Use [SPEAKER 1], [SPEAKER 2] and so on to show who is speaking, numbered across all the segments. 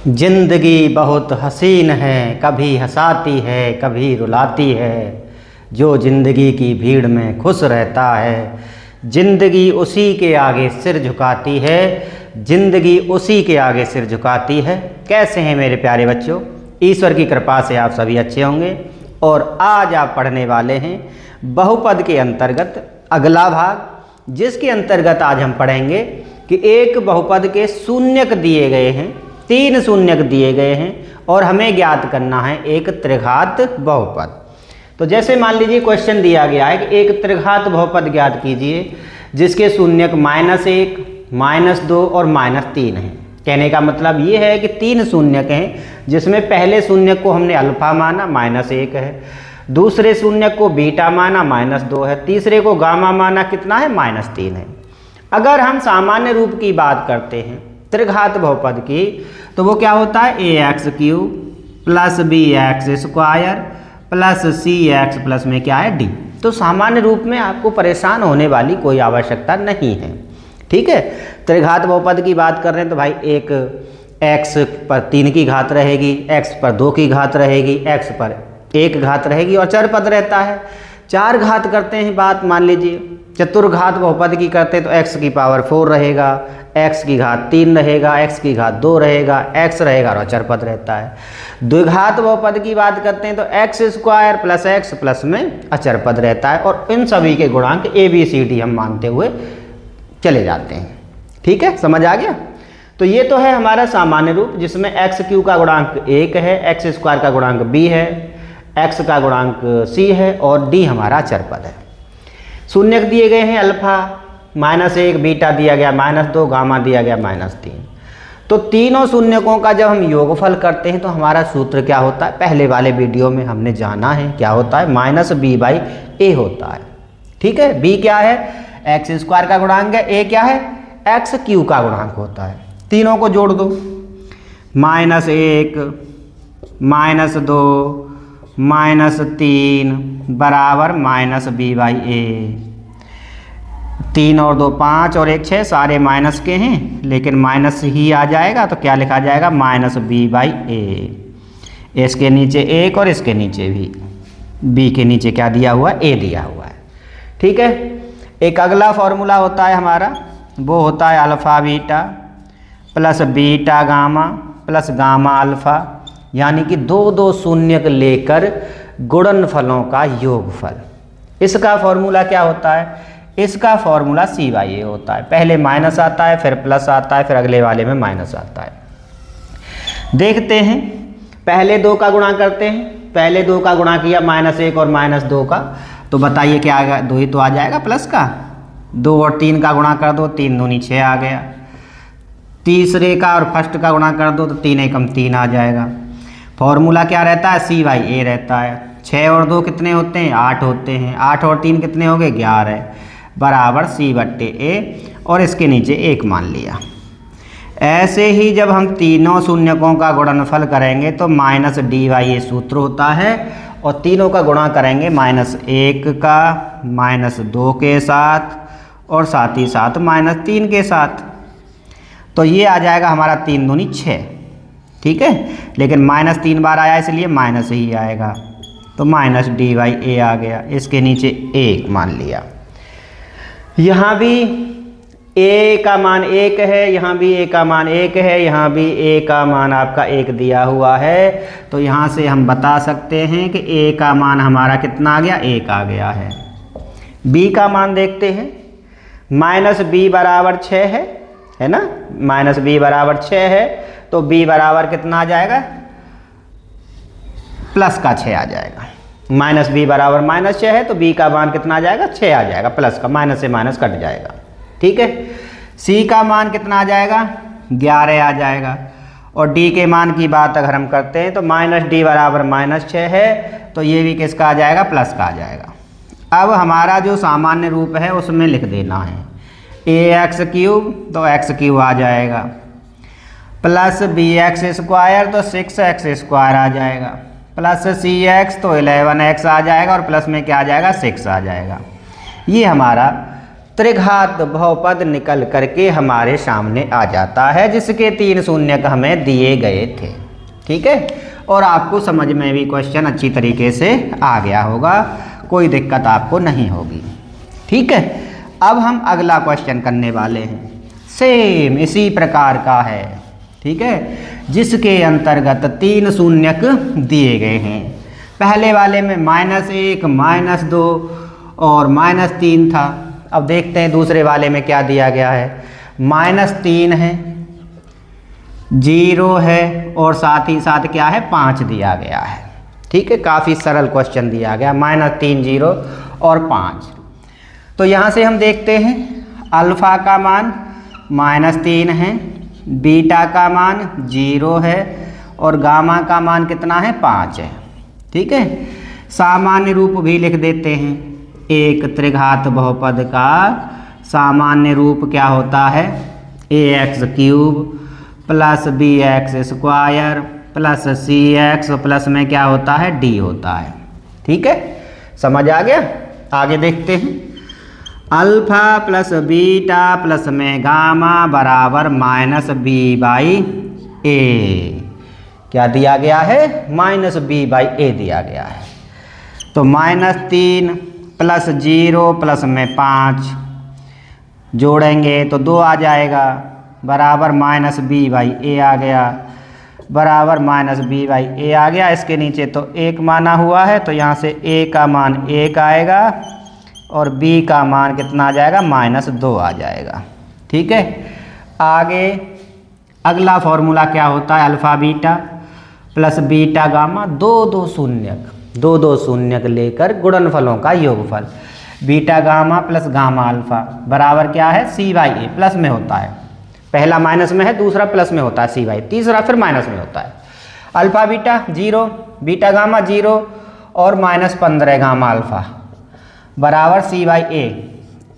[SPEAKER 1] जिंदगी बहुत हसीन है, कभी हंसाती है कभी रुलाती है। जो जिंदगी की भीड़ में खुश रहता है, जिंदगी उसी के आगे सिर झुकाती है। जिंदगी उसी के आगे सिर झुकाती है। कैसे हैं मेरे प्यारे बच्चों? ईश्वर की कृपा से आप सभी अच्छे होंगे। और आज आप पढ़ने वाले हैं बहुपद के अंतर्गत अगला भाग, जिसके अंतर्गत आज हम पढ़ेंगे कि एक बहुपद के शून्यक दिए गए हैं, 3 शून्यक दिए गए हैं और हमें ज्ञात करना है एक त्रिघात बहुपद। तो जैसे मान लीजिए क्वेश्चन दिया गया है कि एक त्रिघात बहुपद ज्ञात कीजिए जिसके शून्यक -1, -2 और -3 हैं। कहने का मतलब ये है कि 3 शून्यक हैं, जिसमें पहले शून्यक को हमने अल्फा माना -1 है, दूसरे शून्यक को बीटा माना -2 है, तीसरे को गामा माना कितना है -3 है। अगर हम सामान्य रूप की बात करते हैं त्रिघात बहुपद की, तो वो क्या होता है ax³ plus bx² plus cx plus में क्या है d। तो सामान्य रूप में आपको परेशान होने वाली कोई आवश्यकता नहीं है। ठीक है, त्रिघात बहुपद की बात कर रहे हैं तो भाई एक x पर 3 की घात रहेगी, x पर 2 की घात रहेगी, x पर 1 घात रहेगी और चर पद रहता है। 4 घात करते हैं बात, मान लीजिए चतुर्घात बहुपद की करते हैं तो x की पावर 4 रहेगा, x की घात 3 रहेगा, x की घात 2 रहेगा, x रहेगा और अचर पद रहता है। द्विघात बहुपद की बात करते हैं तो x² प्लस x प्लस में अचर पद रहता है और इन सभी के गुणांक ABCD हम मानते हुए चले जाते हैं। ठीक है, समझ आ गया? तो ये तो है हमारा सामान्य रूप, जिसमें x³ का गुणांक 1 है, x² का गुणांक b है, x का गुणांक c है और d हमारा अचर पद है। शून्यक दिए गए हैं अल्फा -1, बीटा दिया गया -2, गामा दिया गया -3। तो तीनों शून्यकों का जब हम योगफल करते हैं तो हमारा सूत्र क्या होता है? पहले वाले वीडियो में हमने जाना है क्या होता है, -b/a होता है। ठीक है, b क्या है? x² का गुणांक है, a क्या है? x³ का गुणांक होता है। तीनों को जोड़ दो, -1 -2 -3 बराबर -b/a। 3 और 2 5 और 1 6, सारे माइनस के हैं लेकिन माइनस ही आ जाएगा तो क्या लिखा जाएगा? -b/a। इसके नीचे 1 और इसके नीचे भी, b के नीचे क्या दिया हुआ है? a दिया हुआ है। ठीक है, एक अगला फॉर्मूला होता है हमारा, वो होता है alpha beta plus beta gamma plus gamma alpha, यानी कि 2 शून्यक लेकर गुणनफलों का योगफल। इसका फॉर्मूला क्या होता है? इसका फॉर्मूला c/a होता है। पहले माइनस आता है, फिर प्लस आता है, फिर अगले वाले में माइनस आता है। देखते हैं, पहले 2 का गुणा करते हैं। पहले 2 का गुणा किया -1 और -2 का, तो बताइए क्या आ गया? 2 ही तो आ जाएगा प्लस का। 2 और 3 का गुणा कर दो, 3 दूनी 6 आ गया। तीसरे का और फर्स्ट का गुणा कर दो तो 3 एकम 3 आ जाएगा। फॉर्मूला क्या रहता है? c/a रहता है। 6 और 2 कितने होते हैं? 8 होते हैं। 8 और 3 कितने हो गए? 11 बराबर c/a और इसके नीचे 1 मान लिया। ऐसे ही जब हम तीनों शून्यकों का गुणनफल करेंगे तो -d/a सूत्र होता है और तीनों का गुणा करेंगे -1 का, -2 के साथ और साथ ही साथ -3 के साथ। तो ये आ जाएगा हमारा 3 दूनी 6। ठीक है, लेकिन -3 बार आया इसलिए माइनस ही आएगा, तो -d/a आ गया। इसके नीचे 1 मान लिया। यहाँ भी a का मान 1 है, यहाँ भी a का मान 1 है, यहाँ भी a का मान आपका 1 दिया हुआ है। तो यहाँ से हम बता सकते हैं कि a का मान हमारा कितना आ गया? 1 आ गया है। b का मान देखते हैं, -b बराबर 6 है ना? -b बराबर 6 है तो b बराबर कितना आ जाएगा? प्लस का 6 आ जाएगा। -b बराबर -6 है तो b का मान कितना आ जाएगा? 6 आ जाएगा, प्लस का, माइनस से माइनस कट जाएगा। ठीक है, c का मान कितना आ जाएगा? 11 आ जाएगा। और d के मान की बात अगर हम करते हैं तो -d बराबर -6 है तो ये भी किसका आ जाएगा? प्लस का आ जाएगा। अब हमारा जो सामान्य रूप है उसमें लिख देना है ax³ तो x³ आ जाएगा, प्लस bx² तो 6x² आ जाएगा, प्लस cx तो 11x आ जाएगा और प्लस में क्या आ जाएगा? 6 आ जाएगा। ये हमारा त्रिघात बहुपद निकल करके हमारे सामने आ जाता है, जिसके 3 शून्यक हमें दिए गए थे। ठीक है, और आपको समझ में भी क्वेश्चन अच्छी तरीके से आ गया होगा, कोई दिक्कत आपको नहीं होगी। ठीक है, अब हम अगला क्वेश्चन करने वाले हैं, सेम इसी प्रकार का है। ठीक है, जिसके अंतर्गत 3 शून्यक दिए गए हैं। पहले वाले में -1, -2 और -3 था। अब देखते हैं दूसरे वाले में क्या दिया गया है। -3 है, 0 है और साथ ही साथ क्या है 5 दिया गया है। ठीक है, काफ़ी सरल क्वेश्चन दिया गया, -3, 0 और 5। तो यहाँ से हम देखते हैं अल्फ़ा का मान -3 है, बीटा का मान 0 है और गामा का मान कितना है 5 है। ठीक है, सामान्य रूप भी लिख देते हैं। एक त्रिघात बहुपद का सामान्य रूप क्या होता है, ax³ + bx² + cx प्लस में क्या होता है d होता है। ठीक है, समझ आ गया। आगे देखते हैं, अल्फा प्लस बीटा प्लस में गामा बराबर -b/a। क्या दिया गया है, -b/a दिया गया है। तो -3 + 0 प्लस में 5 जोड़ेंगे तो 2 आ जाएगा, बराबर -b/a आ गया, बराबर -b/a आ गया। इसके नीचे तो 1 माना हुआ है, तो यहाँ से a का मान 1 आएगा और b का मान कितना आ जाएगा, -2 आ जाएगा। ठीक है, आगे अगला फॉर्मूला क्या होता है, alpha beta plus beta gamma, दो दो शून्यक लेकर गुणनफलों का योगफल। Beta gamma plus gamma alpha बराबर क्या है, c/a प्लस में होता है। पहला माइनस में है, दूसरा प्लस में होता है c/a, तीसरा फिर माइनस में होता है। अल्फ़ा बीटा 0, बीटा गामा 0 और -15 गामा अल्फ़ा बराबर c/a।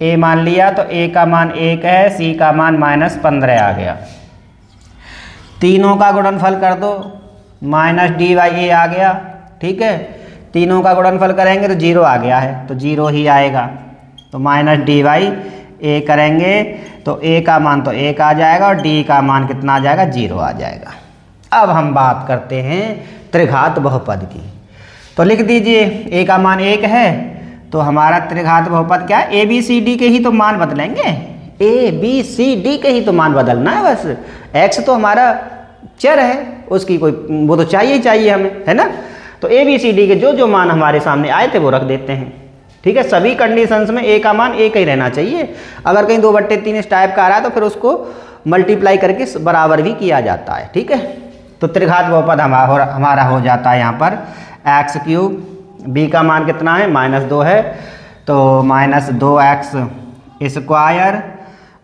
[SPEAKER 1] a मान लिया तो a का मान 1 है, c का मान -15 आ गया। तीनों का गुणनफल कर दो, -d/a आ गया। ठीक है, तीनों का गुणनफल करेंगे तो 0 आ गया है, तो 0 ही आएगा। तो -d/a करेंगे तो a का मान तो 1 आ जाएगा और d का मान कितना आ जाएगा, 0 आ जाएगा। अब हम बात करते हैं त्रिघात बहुपद की। तो लिख दीजिए, a का मान 1 है तो हमारा त्रिघात बहुपद क्या है, a b c d के ही तो मान बदलेंगे, a b c d के ही तो मान बदलना है बस। x तो हमारा चर है, उसकी कोई वो तो चाहिए हमें, है ना। तो a b c d के जो मान हमारे सामने आए थे वो रख देते हैं। ठीक है, सभी कंडीशंस में a का मान 1 ही रहना चाहिए। अगर कहीं 2/3 इस टाइप का आ रहा है तो फिर उसको मल्टीप्लाई करके बराबर भी किया जाता है। ठीक है, तो त्रिघात बहुपद हमारा हो जाता है यहाँ पर x³, b का मान कितना है, -2 है तो -2x²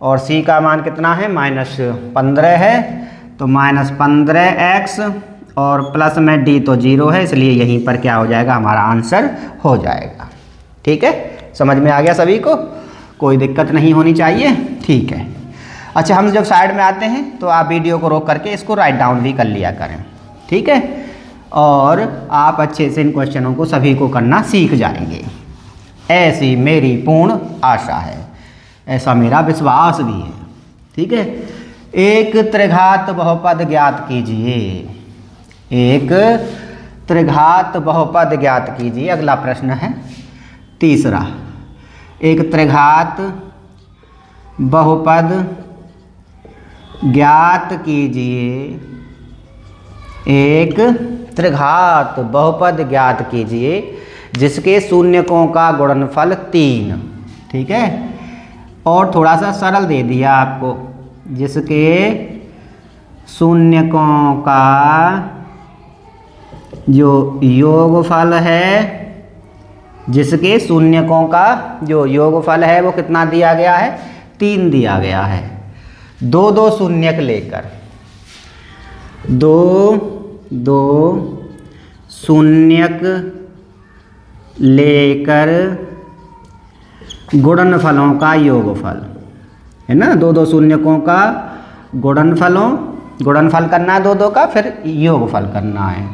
[SPEAKER 1] और c का मान कितना है, -15 है तो -15x और प्लस में d तो 0 है, इसलिए यहीं पर क्या हो जाएगा, हमारा आंसर हो जाएगा। ठीक है, समझ में आ गया सभी को, कोई दिक्कत नहीं होनी चाहिए। ठीक है, अच्छा हम जब साइड में आते हैं तो आप वीडियो को रोक करके इसको राइट डाउन भी कर लिया करें। ठीक है, और आप अच्छे से इन क्वेश्चनों को सभी को करना सीख जाएंगे, ऐसी मेरी पूर्ण आशा है, ऐसा मेरा विश्वास भी है। ठीक है, एक त्रिघात बहुपद ज्ञात कीजिए, एक त्रिघात बहुपद ज्ञात कीजिए। अगला प्रश्न है तीसरा, एक त्रिघात बहुपद ज्ञात कीजिए, एक त्रिघात बहुपद ज्ञात कीजिए जिसके शून्यकों का गुणनफल 3। ठीक है, और थोड़ा सा सरल दे दिया आपको, जिसके शून्यकों का जो योगफल है, जिसके शून्यकों का जो योगफल है वो कितना दिया गया है, 3 दिया गया है। दो शून्यक लेकर, दो शून्यक लेकर गुणनफलों का योगफल है ना, दो शून्यकों का गुणनफल करना है, दो का, फिर योगफल करना है।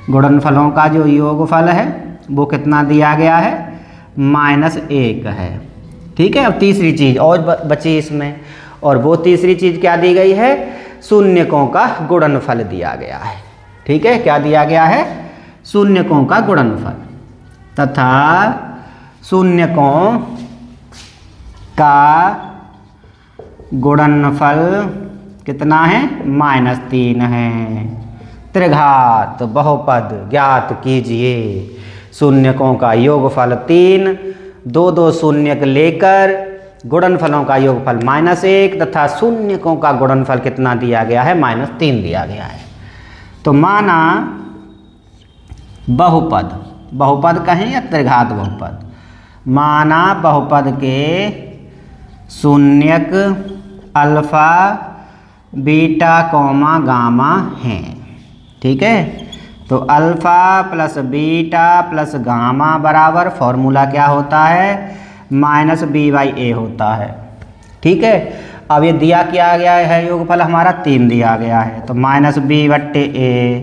[SPEAKER 1] गुणनफलों का जो योगफल है वो कितना दिया गया है, -1 है। ठीक है, अब तीसरी चीज़ और बची इसमें, और वो तीसरी चीज़ क्या दी गई है, शून्यकों का गुणनफल दिया गया है। ठीक है, क्या दिया गया है, शून्यकों का गुणनफल, तथा शून्यकों का गुणनफल कितना है, -3 है। त्रिघात बहुपद ज्ञात कीजिए। शून्यकों का योगफल 3, 2 शून्यक लेकर गुणनफलों का योगफल -1 तथा शून्यकों का गुणनफल कितना दिया गया है, -3 दिया गया है। तो माना बहुपद, बहुपद कहें या त्रिघात बहुपद, माना बहुपद के शून्यक अल्फा बीटा कॉमा गामा हैं। ठीक है, तो alpha plus beta plus gamma बराबर फॉर्मूला क्या होता है, -b/a होता है। ठीक है, अब ये दिया क्या गया है, योगफल हमारा 3 दिया गया है, तो -b/a,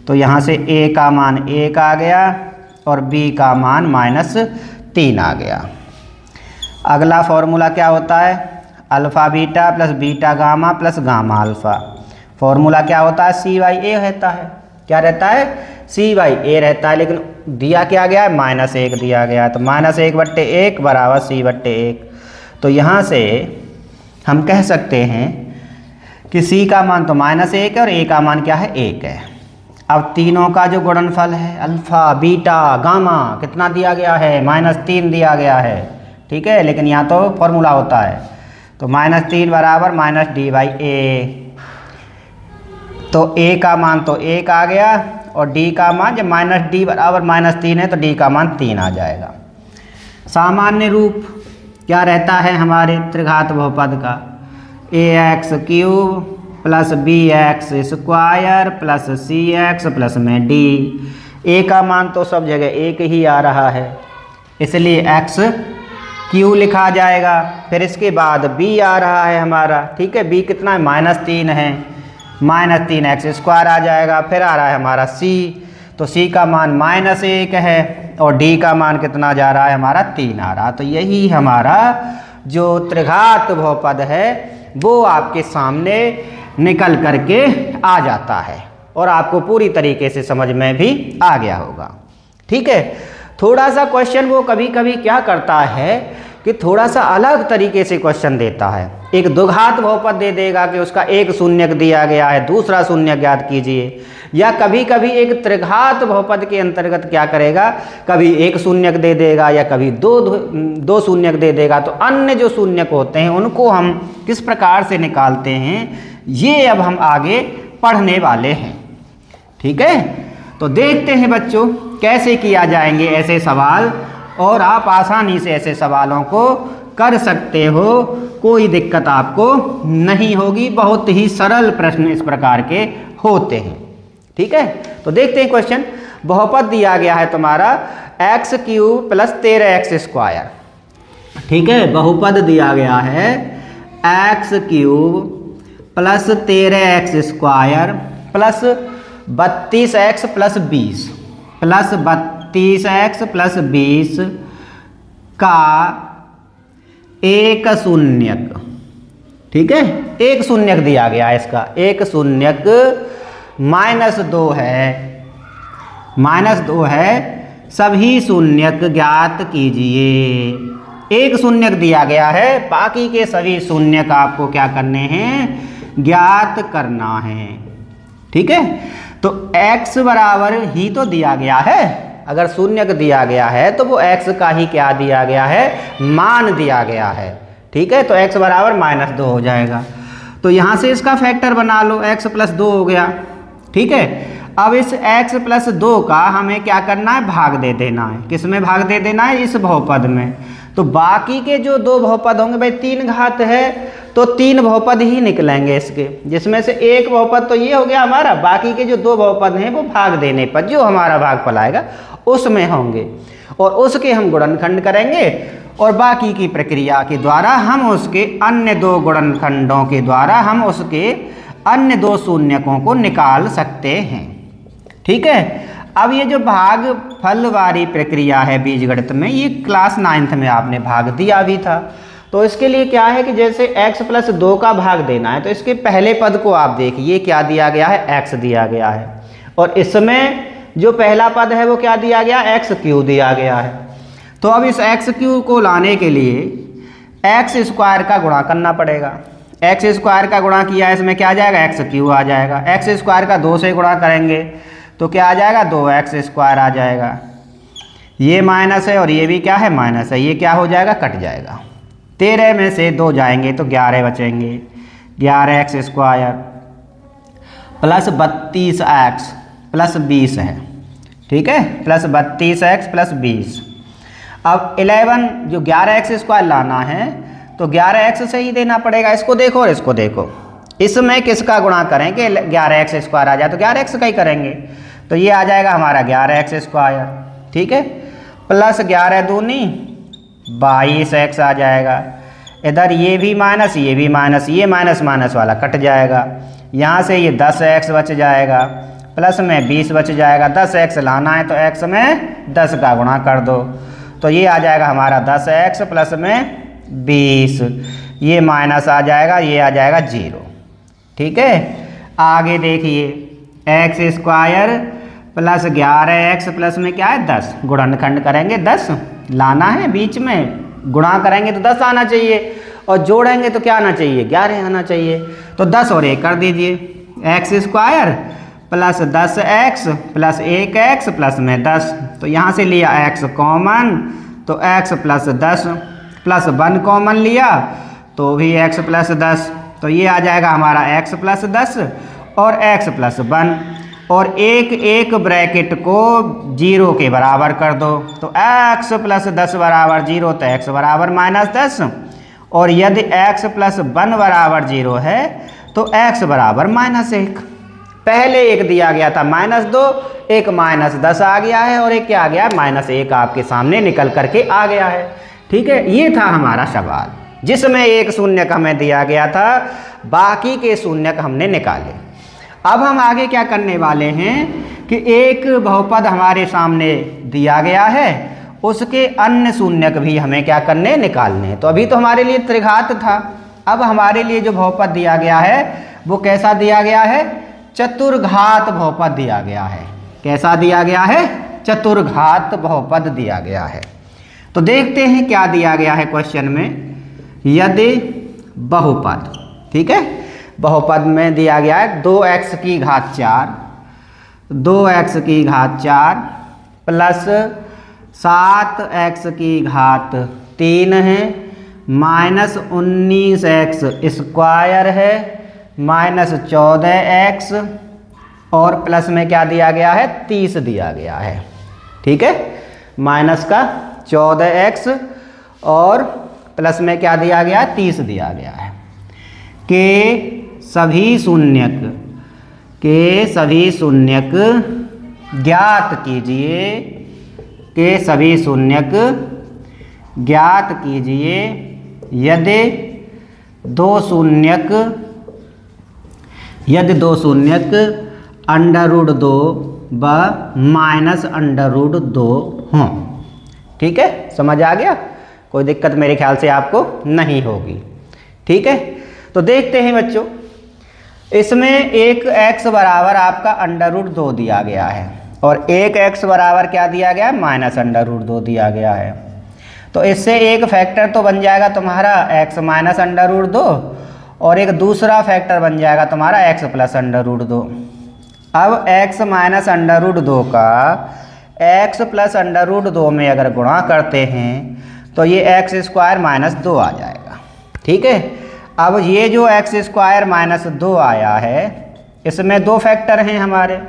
[SPEAKER 1] तो यहाँ से a का मान 1 आ गया और b का मान -3 आ गया। अगला फॉर्मूला क्या होता है, alpha beta plus beta gamma plus gamma alpha, formula क्या होता है, c/a रहता है। क्या रहता है, c/a रहता है, लेकिन दिया क्या गया है, -1 दिया गया है, तो -1/1 बराबर c/1। तो यहाँ से हम कह सकते हैं कि c का मान तो -1 है और a का मान क्या है, 1 है। अब तीनों का जो गुणनफल है अल्फ़ा बीटा गामा कितना दिया गया है, -3 दिया गया है। ठीक है, लेकिन यहाँ तो फॉर्मूला होता है, तो -3 बराबर -d/a, तो a का मान तो 1 आ गया और d का मान, जब -d बराबर -3 है तो d का मान 3 आ जाएगा। सामान्य रूप क्या रहता है हमारे त्रिघात बहुपद का, ax³ plus bx² plus cx plus में d। a का मान तो सब जगह 1 ही आ रहा है, इसलिए x³ लिखा जाएगा। फिर इसके बाद b आ रहा है हमारा, ठीक है, b कितना है, -3 है, -3x² आ जाएगा। फिर आ रहा है हमारा c, तो c का मान -1 है और d का मान कितना जा रहा है हमारा, 3 आ रहा। तो यही हमारा जो त्रिघात बहुपद है वो आपके सामने निकल करके आ जाता है और आपको पूरी तरीके से समझ में भी आ गया होगा। ठीक है, थोड़ा सा क्वेश्चन वो कभी कभी क्या करता है कि थोड़ा सा अलग तरीके से क्वेश्चन देता है। एक द्विघात बहुपद दे देगा कि उसका एक शून्यक दिया गया है, दूसरा शून्यक ज्ञात कीजिए, या कभी कभी एक त्रिघात बहुपद के अंतर्गत क्या करेगा, कभी एक शून्यक दे देगा या कभी दो शून्यक दे देगा। तो अन्य जो शून्यक होते हैं उनको हम किस प्रकार से निकालते हैं, ये अब हम आगे पढ़ने वाले हैं। ठीक है, तो देखते हैं बच्चों कैसे किया जाएंगे ऐसे सवाल, और आप आसानी से ऐसे सवालों को कर सकते हो, कोई दिक्कत आपको नहीं होगी। बहुत ही सरल प्रश्न इस प्रकार के होते हैं। ठीक है, तो देखते हैं क्वेश्चन। बहुपद दिया गया है तुम्हारा x³ प्लस 13x²। ठीक है, बहुपद दिया गया है x³ plus 13x² plus 32x plus 20 plus 32x plus 20 का एक शून्यक। ठीक है, एक शून्यक दिया गया है, इसका एक शून्यक -2 है, -2 है, सभी शून्यक ज्ञात कीजिए। एक शून्यक दिया गया है, बाकी के सभी शून्यक आपको क्या करने हैं, ज्ञात करना है। ठीक है, तो x बराबर ही तो दिया गया है, अगर शून्यक दिया गया है तो वो x का ही क्या दिया गया है, मान दिया गया है। ठीक है, तो x बराबर -2 हो जाएगा। तो यहाँ से इसका फैक्टर बना लो, x + 2 हो गया। ठीक है, अब इस x + 2 का हमें क्या करना है, भाग दे देना है। किस में भाग दे देना है, इस बहुपद में। तो बाकी के जो 2 बहुपद होंगे, भाई 3 घात है तो 3 बहुपद ही निकलेंगे इसके, जिसमें से एक बहुपद तो ये हो गया हमारा, बाकी के जो 2 बहुपद हैं वो भाग देने पर जो हमारा भागफल आएगा उसमें होंगे, और उसके हम गुणनखंड करेंगे और बाकी की प्रक्रिया के द्वारा हम उसके अन्य 2 गुणनखंडों के द्वारा हम उसके अन्य 2 शून्यकों को निकाल सकते हैं। ठीक है, अब ये जो भाग फल वाली प्रक्रिया है बीजगणित में, ये क्लास 9th में आपने भाग दिया भी था। तो इसके लिए क्या है कि जैसे x + 2 का भाग देना है तो इसके पहले पद को आप देखिए क्या दिया गया है, x दिया गया है, और इसमें जो पहला पद है वो क्या दिया गया, x³ दिया गया है। तो अब इस x³ को लाने के लिए x² का गुणा करना पड़ेगा। x² का गुणा किया है, इसमें क्या आ जाएगा, x³ आ जाएगा। x² का 2 से गुणा करेंगे तो क्या आ जाएगा, 2x² आ जाएगा। ये माइनस है और ये भी क्या है, माइनस है, ये क्या हो जाएगा, कट जाएगा। 13 में से 2 जाएंगे तो 11 बचेंगे। 11x² प्लस 32x प्लस 20 है, ठीक है, प्लस 32x प्लस 20। अब 11 जो 11x² लाना है तो 11x से ही देना पड़ेगा। इसको देखो और इसको देखो, इसमें किसका गुणा करेंगे, 11x² आ जाए तो 11x का ही करेंगे, तो ये आ जाएगा हमारा 11x², ठीक है, प्लस 11 दूनी 22x आ जाएगा। इधर ये भी माइनस, ये भी माइनस, ये माइनस माइनस वाला कट जाएगा, यहाँ से ये 10x बच जाएगा, प्लस में 20 बच जाएगा। 10x लाना है तो x में 10 का गुणा कर दो, तो ये आ जाएगा हमारा 10x प्लस में 20, ये माइनस आ जाएगा, ये आ जाएगा 0, ठीक है। आगे देखिए x² प्लस 11x प्लस में क्या है, 10, गुणनखंड करेंगे 10 लाना है, बीच में गुणा करेंगे तो 10 आना चाहिए और जोड़ेंगे तो क्या आना चाहिए, 11 आना चाहिए। तो 10 और 1 कर दीजिए, x² plus 10x plus 1x plus में 10, तो यहाँ से लिया x कॉमन तो x प्लस 10 प्लस 1 कॉमन लिया तो भी x प्लस 10, तो ये आ जाएगा हमारा x प्लस 10 और x प्लस 1, और एक ब्रैकेट को 0 के बराबर कर दो, तो x प्लस 10 बराबर 0 तो x बराबर -10, और यदि x प्लस 1 बराबर 0 है तो x बराबर -1। पहले एक दिया गया था -2, एक -10 आ गया है और एक क्या आ गया, -1 आपके सामने निकल करके आ गया है, ठीक है। ये था हमारा सवाल जिसमें एक शून्यक हमें दिया गया था, बाकी के शून्यक हमने निकाले। अब हम आगे क्या करने वाले हैं कि एक बहुपद हमारे सामने दिया गया है, उसके अन्य शून्यक भी हमें क्या करने, निकालने हैं। तो अभी तो हमारे लिए त्रिघात था, अब हमारे लिए जो बहुपद दिया गया है वो कैसा दिया गया है, चतुर्घात बहुपद दिया गया है। कैसा दिया गया है, चतुर्घात बहुपद दिया गया है। तो देखते हैं क्या दिया गया है क्वेश्चन में। यदि बहुपद, ठीक है, बहुपद में दिया गया है 2x की घात 4, 2x की घात 4 प्लस 7x की घात 3 है, माइनस 19x² है, माइनस 14x, और प्लस में क्या दिया गया है, 30 दिया गया है, ठीक है, माइनस का 14x और प्लस में क्या दिया गया है, 30 दिया गया है। के सभी शून्यक ज्ञात कीजिए, के सभी शून्यक ज्ञात कीजिए यदि दो शून्यक √2 व -√2 हों। ठीक है, समझ आ गया, कोई दिक्कत मेरे ख्याल से आपको नहीं होगी। ठीक है, तो देखते हैं बच्चों, इसमें एक x बराबर आपका √2 दिया गया है और एक x बराबर क्या दिया गया है, -√2 दिया गया है। तो इससे एक फैक्टर तो बन जाएगा तुम्हारा x -√2 और एक दूसरा फैक्टर बन जाएगा तुम्हारा x +√2। अब x -√2 का x +√2 में अगर गुणा करते हैं तो ये x² -2 आ जाएगा। ठीक है, अब ये जो x² -2 आया है, इसमें दो फैक्टर हैं हमारे,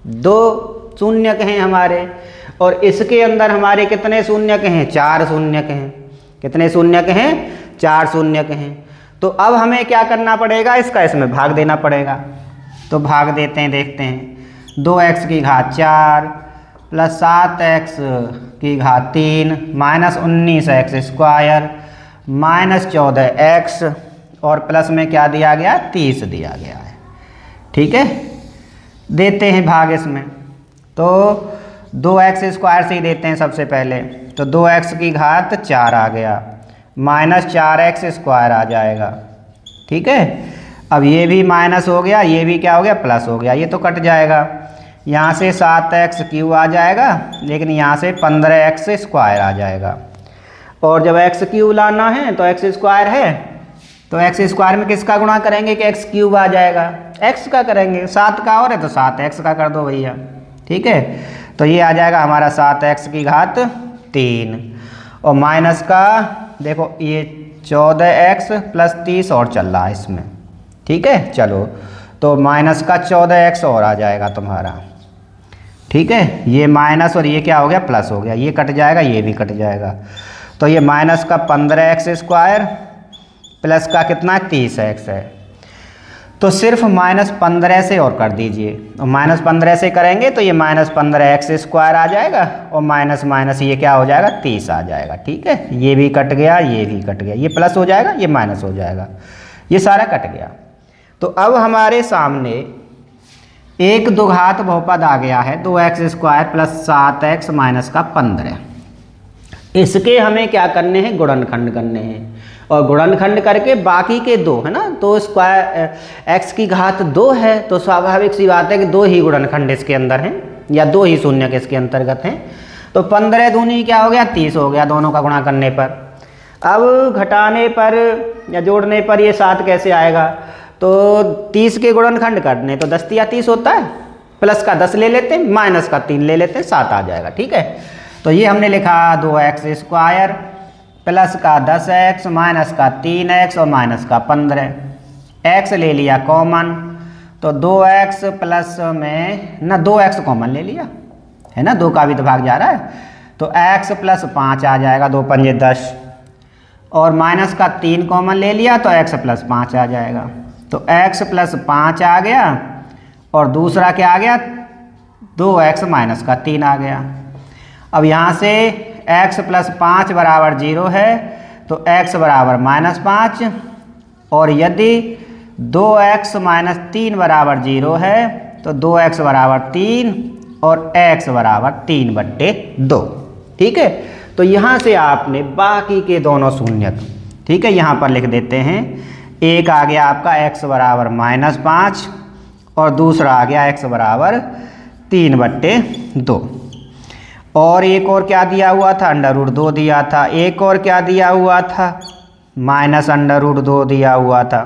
[SPEAKER 1] दो शून्यक हैं हमारे, और इसके अंदर हमारे कितने शून्यक हैं, 4 शून्यक हैं। कितने शून्यक हैं, 4 शून्यक हैं। तो अब हमें क्या करना पड़ेगा, इसका इसमें भाग देना पड़ेगा। तो भाग देते हैं, देखते हैं। 2x की घात 4 प्लस 7x की घात 3 -19x² -14x और प्लस में क्या दिया गया, 30 दिया गया है। ठीक है, देते हैं भाग इसमें। तो 2x स्क्वायर से ही देते हैं सबसे पहले, तो 2x की घात 4 आ गया, माइनस 4x स्क्वायर आ जाएगा। ठीक है, अब ये भी माइनस हो गया, ये भी क्या हो गया, प्लस हो गया, ये तो कट जाएगा। यहाँ से 7x क्यूब आ जाएगा, लेकिन यहाँ से 15x स्क्वायर आ जाएगा। और जब x क्यूब लाना है तो x स्क्वायर है, तो x स्क्वायर में किसका गुणा करेंगे कि x क्यूब आ जाएगा, x का करेंगे। 7 का और है तो 7x का कर दो भैया। ठीक है, तो ये आ जाएगा हमारा 7x की घात 3, और माइनस का देखो ये 14x प्लस 30 और चल रहा है इसमें। ठीक है, चलो तो माइनस का 14x और आ जाएगा तुम्हारा। ठीक है, ये माइनस और ये क्या हो गया, प्लस हो गया, ये कट जाएगा, ये भी कट जाएगा। तो ये माइनस का 15x स्क्वायर प्लस का कितना 30x है, तो सिर्फ माइनस 15 से और कर दीजिए, और माइनस 15 से करेंगे तो ये माइनस 15x स्क्वायर आ जाएगा, और माइनस माइनस ये क्या हो जाएगा, 30 आ जाएगा। ठीक है, ये भी कट गया, ये भी कट गया, ये प्लस हो जाएगा, ये माइनस हो जाएगा, ये सारा कट गया। तो अब हमारे सामने एक द्विघात बहुपद आ गया है, 2x square plus 7x minus का 15। इसके हमें क्या करने हैं, गुणनखंड करने हैं, और गुणनखंड करके बाकी के दो है ना, तो स्क्वायर x की घात 2 है, तो स्वाभाविक सी बात है कि 2 ही गुणनखंड इसके अंदर हैं, या 2 ही शून्य के इसके अंतर्गत हैं। तो 15 दूनी क्या हो गया, 30 हो गया दोनों का गुणा करने पर। अब घटाने पर या जोड़ने पर ये 7 कैसे आएगा, तो 30 के गुणनखंड करने तो 10 या 30 होता है, प्लस का 10 ले लेते हैं, माइनस का 3 ले लेते हैं, 7 आ जाएगा। ठीक है, तो ये हमने लिखा 2x स्क्वायर प्लस का 10x माइनस का 3x और माइनस का 15, x ले लिया कॉमन, तो 2x प्लस में ना 2x कॉमन ले लिया है ना, 2 का भी तो भाग जा रहा है, तो x प्लस 5 आ जाएगा, 2 पंजे 10, और माइनस का 3 कॉमन ले लिया तो x प्लस 5 आ जाएगा, तो x प्लस 5 आ गया, और दूसरा क्या आ गया, 2x माइनस का 3 आ गया। अब यहाँ से x प्लस 5 बराबर 0 है, तो x बराबर -5, और यदि 2x माइनस 3 बराबर 0 है तो 2x बराबर 3 और x बराबर 3/2। ठीक है, तो यहाँ से आपने बाकी के दोनों शून्यक, ठीक है, यहाँ पर लिख देते हैं। एक आ गया आपका x बराबर -5, और दूसरा आ गया x बराबर 3/2, और एक और क्या दिया हुआ था, √2 दिया था, एक और क्या दिया हुआ था, -√2 दिया हुआ था,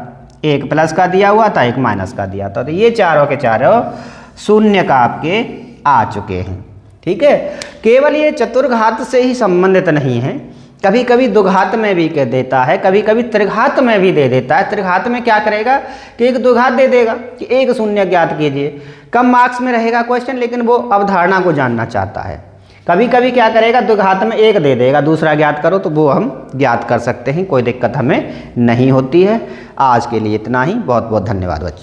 [SPEAKER 1] एक प्लस का दिया हुआ था, एक माइनस का दिया था। तो ये चारों के चारों शून्य का आपके आ चुके हैं। ठीक है, केवल ये चतुर्घात से ही संबंधित नहीं है, कभी कभी द्विघात में भी कह देता है, कभी कभी त्रिघात में भी दे देता है। त्रिघात में क्या करेगा कि एक द्विघात दे देगा कि एक शून्य ज्ञात कीजिए, कम मार्क्स में रहेगा क्वेश्चन, लेकिन वो अवधारणा को जानना चाहता है। कभी कभी क्या करेगा, द्विघात में एक दे देगा, दूसरा ज्ञात करो, तो वो हम ज्ञात कर सकते हैं, कोई दिक्कत हमें नहीं होती है। आज के लिए इतना ही, बहुत बहुत धन्यवाद बच्चों।